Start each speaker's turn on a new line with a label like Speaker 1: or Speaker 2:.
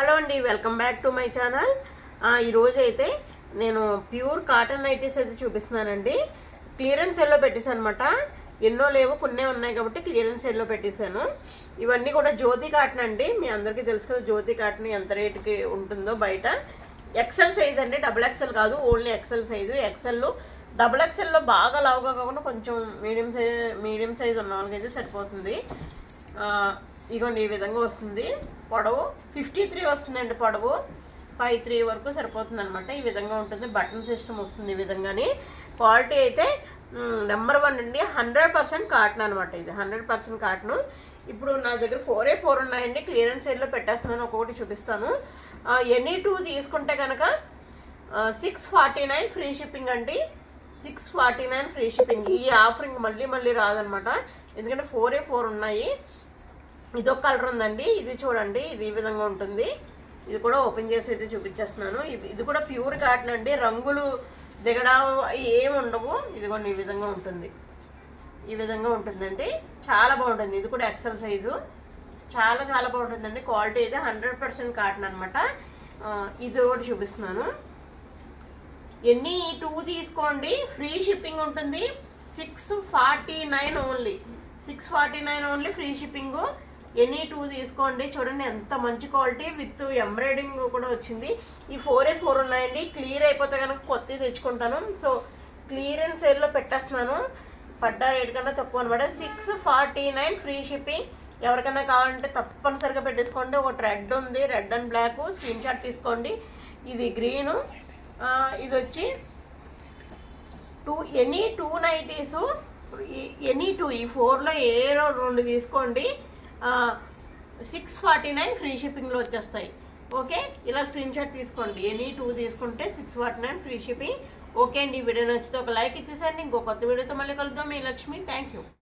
Speaker 1: Hello అండి, welcome back to my channel. ఈరోజు అయితే నేను ప్యూర్ కాటన్ నైటీస్ అయితే చూపిస్తున్నానండి. క్లియరెన్స్ సేల్లో పెట్టేసాను అనమాట. ఎన్నో లేవు, కొన్నే ఉన్నాయి కాబట్టి క్లియరెన్స్ సేల్లో పెట్టేశాను. ఇవన్నీ కూడా జ్యోతి కాటన్ అండి. మీ అందరికీ తెలుసు కదా జ్యోతి కాటన్ ఎంత రేటుకి ఉంటుందో బయట. ఎక్సెల్ సైజ్ అండి, డబుల్ ఎక్సెల్ కాదు, only XL size. XL double ఎక్సెల్లో బాగా లావుగా కాకుండా కొంచెం మీడియం సైజ్ ఉన్న వాళ్ళకైతే సరిపోతుంది. ఇదిగోండి ఈ విధంగా వస్తుంది. పొడవు 53 వస్తుందండి, పొడవు 53 వరకు సరిపోతుంది అనమాట. ఈ విధంగా ఉంటుంది, బటన్ సిస్టమ్ వస్తుంది ఈ విధంగాని. క్వాలిటీ అయితే నెంబర్ 1 అండి. 100% కాటన్ అనమాట. ఇది 100% కాటన్. ఇప్పుడు నా దగ్గర 4 ఉన్నాయండి. క్లియరెన్స్ సేల్లో పెట్టేస్తున్నాను, ఒక్కొక్కటి చూపిస్తాను. ఎనీ 2 తీసుకుంటే కనుక 649 ఫ్రీ షిప్పింగ్ అండి. 649 ఫ్రీ షిప్పింగ్. ఈ ఆఫరింగ్ మళ్ళీ రాదనమాట, ఎందుకంటే 4 ఉన్నాయి. ఇదొక కలర్ ఉందండి, ఇది చూడండి, ఇది ఈ విధంగా ఉంటుంది. ఇది కూడా ఓపెన్ చేసి అయితే చూపించేస్తున్నాను. ఇది కూడా ప్యూర్ కాటన్ అండి, రంగులు దిగడం ఏమి ఉండవు. ఇదిగోండి ఈ విధంగా ఉంటుంది, ఈ విధంగా ఉంటుందండి. చాలా బాగుంటుంది. ఇది కూడా ఎక్సెల్ సైజు, చాలా బాగుంటుందండి. క్వాలిటీ అయితే 100% కాటన్ అనమాట. ఇది ఒకటి చూపిస్తున్నాను. ఎన్ని 2 తీసుకోండి, ఫ్రీ షిప్పింగ్ ఉంటుంది. 649 only, 649 only free shipping. Any 2 తీసుకోండి. చూడండి ఎంత మంచి క్వాలిటీ, విత్ ఎంబ్రాయిడింగ్ కూడా వచ్చింది. ఈ 4 ఉన్నాయండి. క్లియర్ అయిపోతే కనుక కొత్తవి తెచ్చుకుంటాను. సో క్లియరెన్స్ సేల్లో పెట్టేస్తున్నాను. పడ్డ రేట్ కన్నా తక్కువ అనమాట. 649 ఫ్రీ షిప్పింగ్. ఎవరికైనా కావాలంటే తప్పనిసరిగా పెట్టేసుకోండి. ఒక రెడ్ ఉంది, red and black, screen shot తీసుకోండి. ఇది గ్రీను, ఇది వచ్చి ఎనీ 2 నైటీస్, ఎనీ 2 ఈ 4లో ఏ 2 తీసుకోండి. 649 ఫ్రీ షిప్పింగ్లో వచ్చేస్తాయి. ఓకే, ఇలా స్క్రీన్ షాట్ తీసుకోండి. ఎనీ 2 తీసుకుంటే 649 ఫ్రీ షిప్పింగ్. ఓకే అండి, ఈ వీడియో నచ్చితే ఒక లైక్ ఇచ్చేసండి. ఇంకో కొత్త వీడియోతో మళ్ళీ కలుద్దాం. మీ లక్ష్మి. Thank you.